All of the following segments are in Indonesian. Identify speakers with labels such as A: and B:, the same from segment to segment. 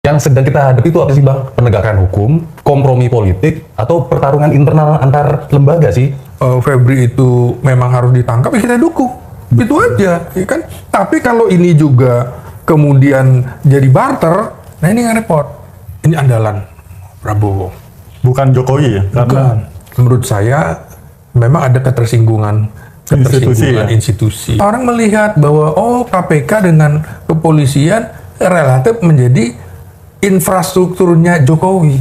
A: Yang sedang kita hadapi itu apa sih Bang? Penegakan hukum, kompromi politik, atau pertarungan internal antar lembaga sih?
B: Febri itu memang harus ditangkap, ya kita dukung. Itu aja, ya kan? Tapi kalau ini juga kemudian jadi barter, nah ini nggak repot. Ini andalan Prabowo.
C: Bukan Jokowi ya? Karena
B: Bukan. Menurut saya memang ada ketersinggungan institusi. Orang melihat bahwa KPK dengan kepolisian relatif menjadi infrastrukturnya Jokowi.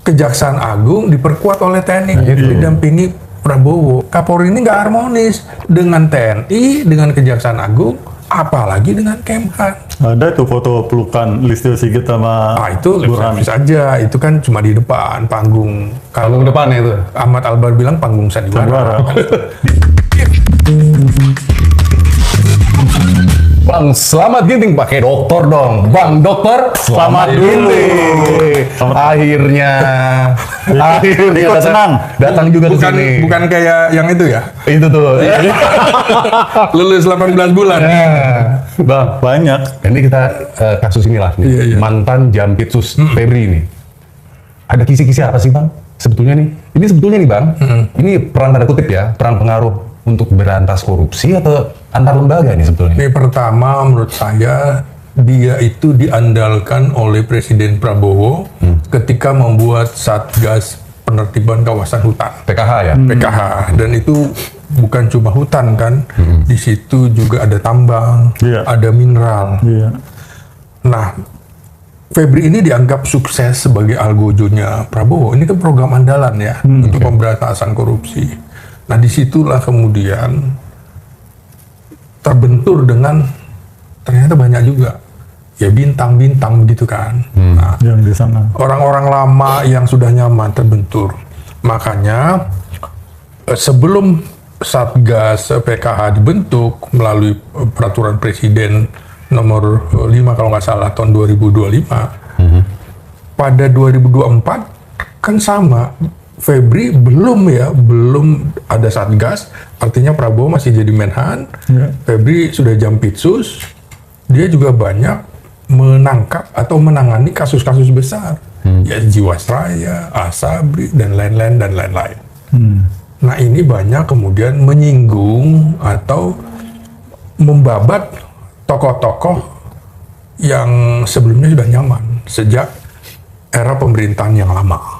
B: Kejaksaan Agung diperkuat oleh TNI, didampingi Prabowo. Kapolri ini nggak harmonis dengan TNI, dengan Kejaksaan Agung, apalagi dengan Kemhan.
C: ada tuh foto pelukan Listio Sigit sama
B: Itu
C: Burhan.
B: saja, itu kan cuma di depan panggung.
A: Panggung depannya itu.
B: Ahmad Albar bilang panggung sandiwara.
A: Bang, selamat ginting pakai dokter dong. Bang, dokter,
C: Selamat dulu.
A: ginting. Akhirnya
C: Ikut senang.
A: datang juga ke
B: Bukan
A: sini.
B: bukan kayak yang itu ya.
A: Itu tuh.
B: Lulus 18 bulan.
A: Nah, Bang,
C: Banyak.
A: ini kita kasus inilah nih.
B: Iya.
A: Mantan Jampitsus Febri ini. Ada kisi-kisi apa sih Bang? Sebetulnya nih. Ini sebetulnya nih Bang. Ini peran tanda kutip ya, peran pengaruh untuk berantas korupsi atau antar lembaga nih sebetulnya.
B: Ini pertama menurut saya dia itu diandalkan oleh Presiden Prabowo ketika membuat Satgas Penertiban Kawasan Hutan.
A: PKH ya.
B: PKH, dan itu bukan cuma hutan kan, di situ juga ada tambang,
C: Iya.
B: ada mineral.
C: Iya.
B: Nah, Febri ini dianggap sukses sebagai algojonya Prabowo. Ini kan program andalan ya untuk pemberantasan korupsi. Nah, disitulah kemudian terbentur dengan ternyata banyak juga ya bintang-bintang begitu kan. Nah,
C: Yang di sana.
B: orang-orang lama yang sudah nyaman terbentur. Makanya sebelum Satgas PKH dibentuk melalui peraturan Presiden nomor 5 kalau nggak salah tahun 2025, pada 2024 kan sama. Febri belum ada Satgas, artinya Prabowo masih jadi Menhan, Febri sudah Jampitsus, dia juga banyak menangkap atau menangani kasus-kasus besar, ya Jiwasraya, Asabri, dan lain-lain. Nah ini banyak kemudian menyinggung atau membabat tokoh-tokoh yang sebelumnya sudah nyaman sejak era pemerintahan yang lama.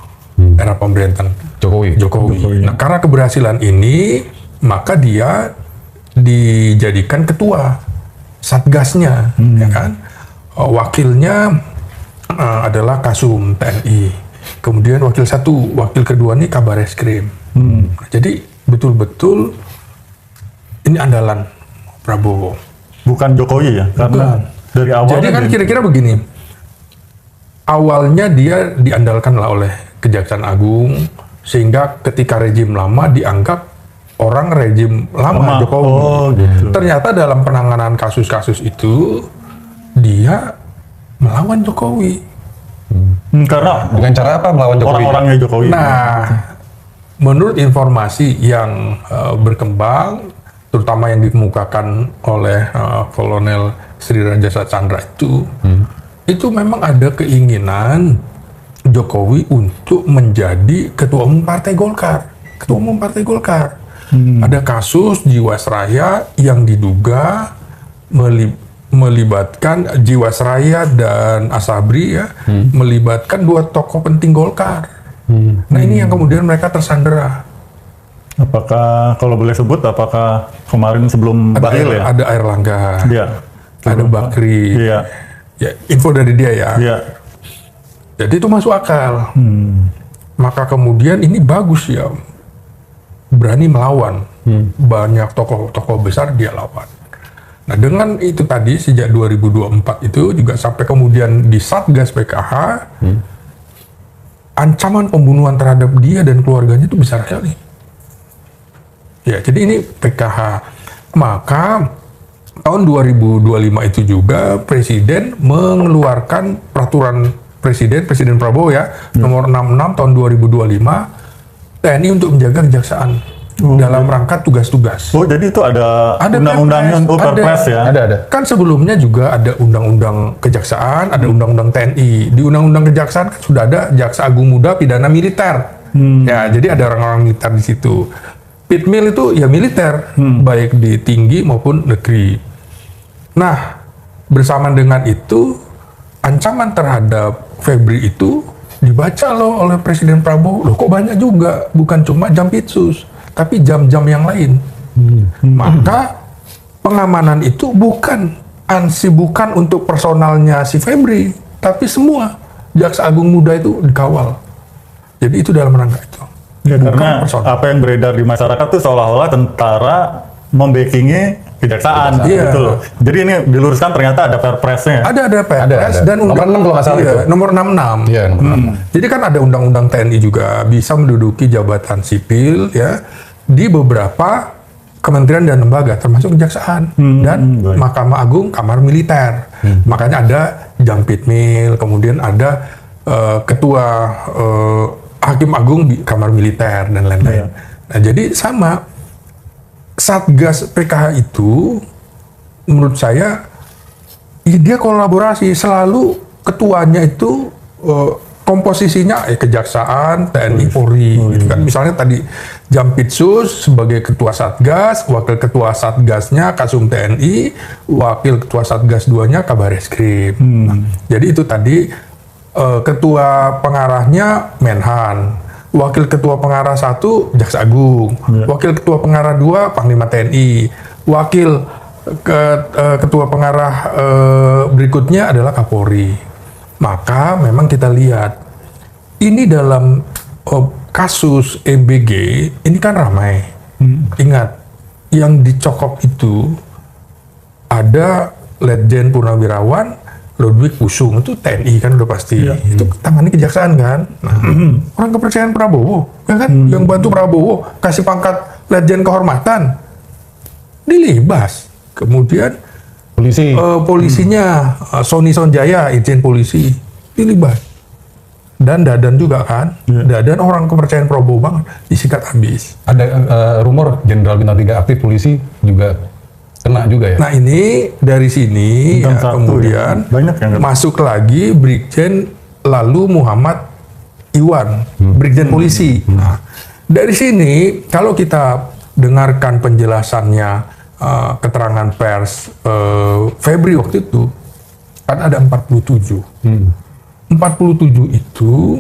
B: Era pemerintahan Jokowi. Nah, karena keberhasilan ini, maka dia dijadikan ketua Satgasnya, ya kan? Wakilnya adalah Kasum TNI. Kemudian wakil kedua nih Kabar Eskrim. Jadi betul-betul ini andalan Prabowo.
C: Bukan Jokowi ya? Karena dari awal.
B: Jadi kan kira-kira begini. Awalnya dia diandalkanlah oleh Kejaksaan Agung, sehingga ketika rejim lama dianggap orang rejim lama Jokowi.
C: Gitu.
B: Ternyata dalam penanganan kasus-kasus itu dia melawan Jokowi.
C: Karena
A: Dengan cara apa melawan Jokowi?
C: orang-orangnya Jokowi.
B: Nah, menurut informasi yang berkembang, terutama yang dikemukakan oleh Kolonel Sri Rajasa Chandra itu memang ada keinginan Jokowi untuk menjadi ketua umum Partai Golkar. Ada kasus Jiwasraya yang diduga melibatkan Jiwasraya dan Asabri ya, melibatkan dua tokoh penting Golkar. Nah ini yang kemudian mereka tersandera.
C: Apakah, kalau boleh sebut, apakah kemarin sebelum Bahlil ya?
B: Ada Airlangga,
C: Iya.
B: ada Bakri.
C: Iya.
B: Ya, info dari dia ya.
C: Iya.
B: Jadi itu masuk akal. Maka kemudian ini bagus ya, berani melawan. Banyak tokoh-tokoh besar dia lawan. Nah dengan itu tadi sejak 2024 itu juga sampai kemudian di Satgas PKH, ancaman pembunuhan terhadap dia dan keluarganya itu besar sekali. Ya jadi ini PKH. Maka tahun 2025 itu juga Presiden mengeluarkan peraturan Presiden Prabowo ya, nomor 66 tahun 2025, TNI untuk menjaga kejaksaan. dalam rangka tugas-tugas.
C: Oh, jadi itu ada undang-undangnya, Perpres ya?
A: Ada.
B: Kan sebelumnya juga ada undang-undang kejaksaan, ada undang-undang TNI. Di undang-undang kejaksaan kan sudah ada jaksa agung muda pidana militer. Ya, jadi ada orang-orang militer di situ. Pitmil itu ya militer, baik di tinggi maupun negeri. Nah, bersamaan dengan itu, ancaman terhadap Febri itu dibaca loh oleh Presiden Prabowo. Loh, kok banyak juga, bukan cuma Jampitsus, tapi jam-jam yang lain. Maka pengamanan itu bukan untuk personalnya si Febri, tapi semua Jaksa Agung Muda itu dikawal. Jadi itu dalam rangka itu.
C: Ya,
B: Bukan
C: karena
B: personal.
C: apa yang beredar di masyarakat tuh seolah-olah tentara membackingi kejaksaan gitu loh. Jadi ini diluruskan ternyata ada Perpresnya.
B: Ada Perpres
A: Ada.
B: dan
A: Nomor 6 kalau nggak salah itu.
B: nomor 66.
A: Iya, nomor 6.
B: Jadi kan ada undang-undang TNI juga bisa menduduki jabatan sipil ya di beberapa kementerian dan lembaga termasuk kejaksaan dan
C: baik.
B: Mahkamah Agung, Kamar Militer. Makanya ada Jampitmil, kemudian ada ketua Hakim Agung di Kamar Militer dan lain-lain. Nah, jadi sama Satgas PKH itu menurut saya ya dia kolaborasi, selalu ketuanya itu komposisinya kejaksaan, TNI, Polri gitu kan. Misalnya tadi Jampitsus sebagai ketua Satgas, wakil ketua Satgasnya Kasum TNI, wakil ketua Satgas 2-nya Kabareskrim. Nah, jadi itu tadi ketua pengarahnya Menhan, wakil ketua pengarah 1 Jaksa Agung, wakil ketua pengarah 2 Panglima TNI, wakil ketua pengarah berikutnya adalah Kapolri. Maka memang kita lihat ini dalam kasus EBG ini kan ramai. Ingat, yang dicokok itu ada Letjen Purnawirawan Ludwig Pusung, itu TNI kan udah pasti. Itu tangani kejaksaan kan. Nah, orang kepercayaan Prabowo, ya kan? Yang bantu Prabowo kasih pangkat Letjen Kehormatan dilibas. Kemudian polisinya Sony Sonjaya, Irjen Polisi dilibas. Dan Dadan juga kan. Dadan orang kepercayaan Prabowo banget, disikat habis.
A: Ada rumor Jenderal Bintang 3 aktif polisi juga kena juga ya.
B: Nah, ini dari sini ya, kemudian
C: banyak yang
B: masuk lagi Brigjen lalu Muhammad Iwan, Brigjen Polisi. Nah, dari sini kalau kita dengarkan penjelasannya keterangan pers Febri waktu itu kan ada 47. 47 itu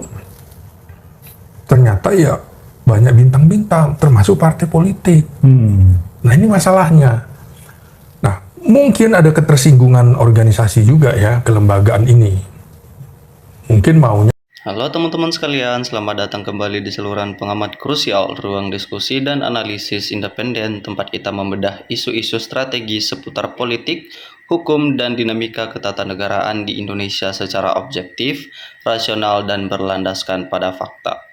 B: ternyata ya banyak bintang-bintang termasuk partai politik. Nah, ini masalahnya. Nah, mungkin ada ketersinggungan organisasi juga ya kelembagaan ini. Mungkin maunya.
D: Halo teman-teman sekalian, selamat datang kembali di saluran pengamat krusial, ruang diskusi dan analisis independen tempat kita membedah isu-isu strategis seputar politik, hukum, dan dinamika ketatanegaraan di Indonesia secara objektif, rasional, dan berlandaskan pada fakta.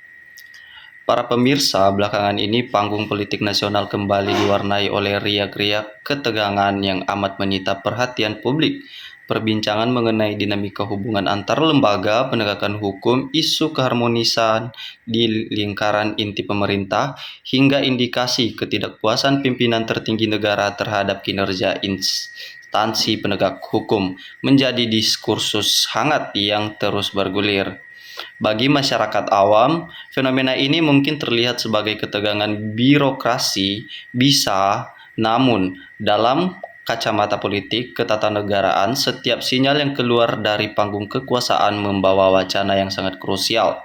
D: Para pemirsa, belakangan ini panggung politik nasional kembali diwarnai oleh riak-riak ketegangan yang amat menyita perhatian publik. Perbincangan mengenai dinamika hubungan antar lembaga penegakan hukum, isu keharmonisan di lingkaran inti pemerintah, hingga indikasi ketidakpuasan pimpinan tertinggi negara terhadap kinerja instansi penegak hukum menjadi diskursus hangat yang terus bergulir. Bagi masyarakat awam, fenomena ini mungkin terlihat sebagai ketegangan birokrasi, namun dalam kacamata politik ketatanegaraan, setiap sinyal yang keluar dari panggung kekuasaan membawa wacana yang sangat krusial.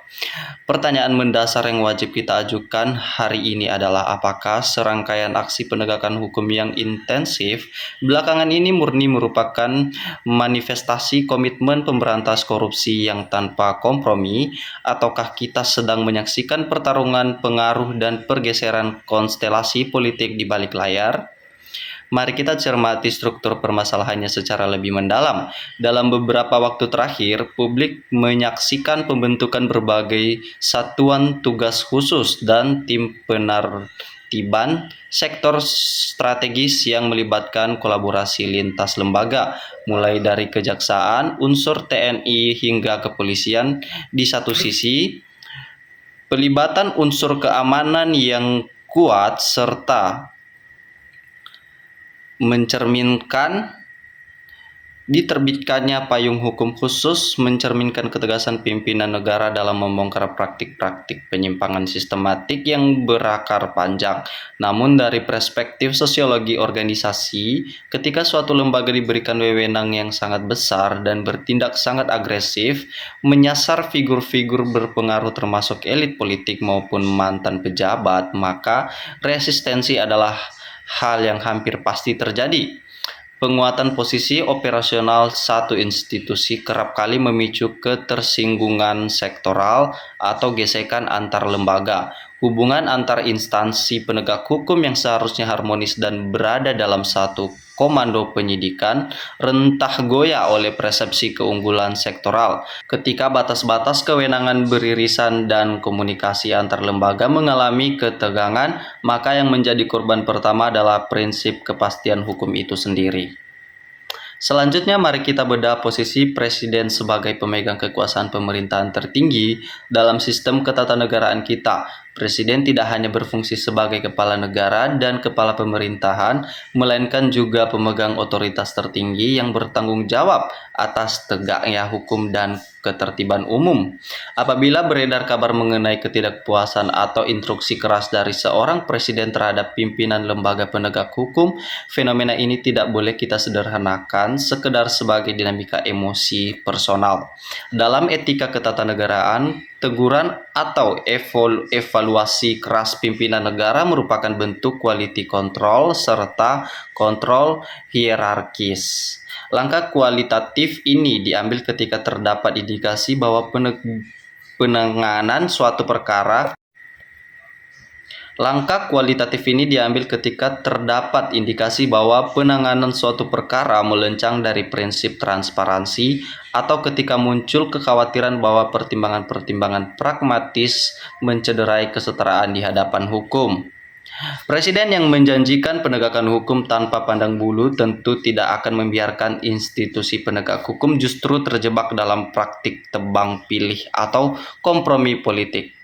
D: Pertanyaan mendasar yang wajib kita ajukan hari ini adalah apakah serangkaian aksi penegakan hukum yang intensif belakangan ini murni merupakan manifestasi komitmen pemberantas korupsi yang tanpa kompromi, ataukah kita sedang menyaksikan pertarungan pengaruh dan pergeseran konstelasi politik di balik layar? Mari kita cermati struktur permasalahannya secara lebih mendalam. Dalam beberapa waktu terakhir, publik menyaksikan pembentukan berbagai satuan tugas khusus dan tim penertiban sektor strategis yang melibatkan kolaborasi lintas lembaga, mulai dari kejaksaan, unsur TNI hingga kepolisian di satu sisi, pelibatan unsur keamanan yang kuat serta mencerminkan diterbitkannya payung hukum khusus mencerminkan ketegasan pimpinan negara dalam membongkar praktik-praktik penyimpangan sistematik yang berakar panjang. Namun dari perspektif sosiologi organisasi, ketika suatu lembaga diberikan wewenang yang sangat besar dan bertindak sangat agresif, menyasar figur-figur berpengaruh termasuk elit politik maupun mantan pejabat, maka resistensi adalah hal yang hampir pasti terjadi. Penguatan posisi operasional satu institusi kerap kali memicu ketersinggungan sektoral atau gesekan antar lembaga. Hubungan antar instansi penegak hukum yang seharusnya harmonis dan berada dalam satu komando penyidikan rentah goyah oleh persepsi keunggulan sektoral. Ketika batas-batas kewenangan beririsan dan komunikasi antar lembaga mengalami ketegangan, maka yang menjadi korban pertama adalah prinsip kepastian hukum itu sendiri. Selanjutnya, mari kita bedah posisi Presiden sebagai pemegang kekuasaan pemerintahan tertinggi dalam sistem ketatanegaraan kita. Presiden tidak hanya berfungsi sebagai kepala negara dan kepala pemerintahan, melainkan juga pemegang otoritas tertinggi yang bertanggung jawab atas tegaknya hukum dan ketertiban umum. Apabila beredar kabar mengenai ketidakpuasan atau instruksi keras dari seorang presiden terhadap pimpinan lembaga penegak hukum, fenomena ini tidak boleh kita sederhanakan sekedar sebagai dinamika emosi personal. Dalam etika ketatanegaraan, teguran atau evaluasi keras pimpinan negara merupakan bentuk quality control serta kontrol hierarkis. Langkah kualitatif ini diambil ketika terdapat indikasi bahwa penanganan suatu perkara Langkah kualitatif ini diambil ketika terdapat indikasi bahwa penanganan suatu perkara melencang dari prinsip transparansi atau ketika muncul kekhawatiran bahwa pertimbangan-pertimbangan pragmatis mencederai kesetaraan di hadapan hukum. Presiden yang menjanjikan penegakan hukum tanpa pandang bulu tentu tidak akan membiarkan institusi penegak hukum justru terjebak dalam praktik tebang pilih atau kompromi politik.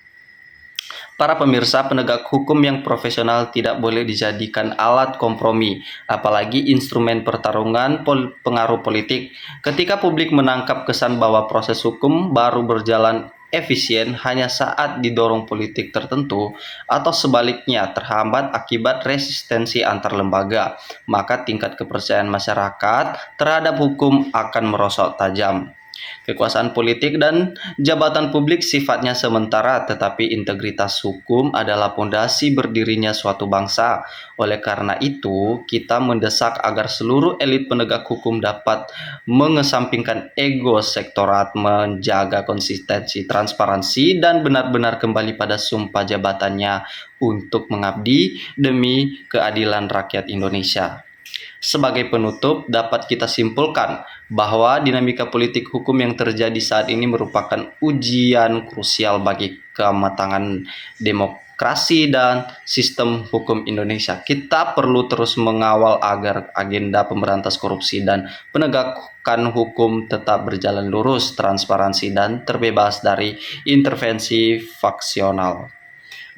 D: Para pemirsa, penegak hukum yang profesional tidak boleh dijadikan alat kompromi, apalagi instrumen pertarungan pengaruh politik. Ketika publik menangkap kesan bahwa proses hukum baru berjalan efisien hanya saat didorong politik tertentu, atau sebaliknya terhambat akibat resistensi antar lembaga, maka tingkat kepercayaan masyarakat terhadap hukum akan merosot tajam. Kekuasaan politik dan jabatan publik sifatnya sementara, tetapi integritas hukum adalah pondasi berdirinya suatu bangsa. Oleh karena itu, kita mendesak agar seluruh elit penegak hukum dapat mengesampingkan ego sektorat, menjaga konsistensi, transparansi, dan benar-benar kembali pada sumpah jabatannya untuk mengabdi demi keadilan rakyat Indonesia. Sebagai penutup, dapat kita simpulkan bahwa dinamika politik hukum yang terjadi saat ini merupakan ujian krusial bagi kematangan demokrasi dan sistem hukum Indonesia. Kita perlu terus mengawal agar agenda pemberantas korupsi dan penegakan hukum tetap berjalan lurus, transparansi, dan terbebas dari intervensi faksional.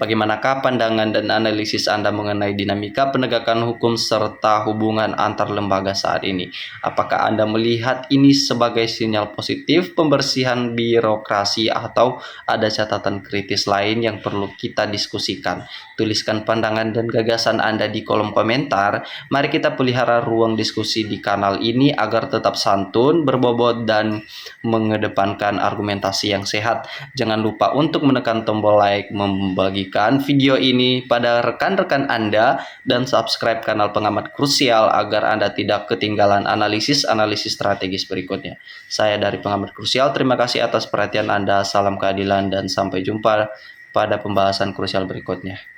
D: Bagaimanakah pandangan dan analisis Anda mengenai dinamika penegakan hukum serta hubungan antar lembaga saat ini? Apakah Anda melihat ini sebagai sinyal positif pembersihan birokrasi atau ada catatan kritis lain yang perlu kita diskusikan? Tuliskan pandangan dan gagasan Anda di kolom komentar. Mari kita pelihara ruang diskusi di kanal ini agar tetap santun, berbobot, dan mengedepankan argumentasi yang sehat. Jangan lupa untuk menekan tombol like, membagikan video ini pada rekan-rekan Anda, dan subscribe kanal Pengamat Krusial agar Anda tidak ketinggalan analisis-analisis strategis berikutnya. Saya dari Pengamat Krusial, terima kasih atas perhatian Anda, salam keadilan, dan sampai jumpa pada pembahasan krusial berikutnya.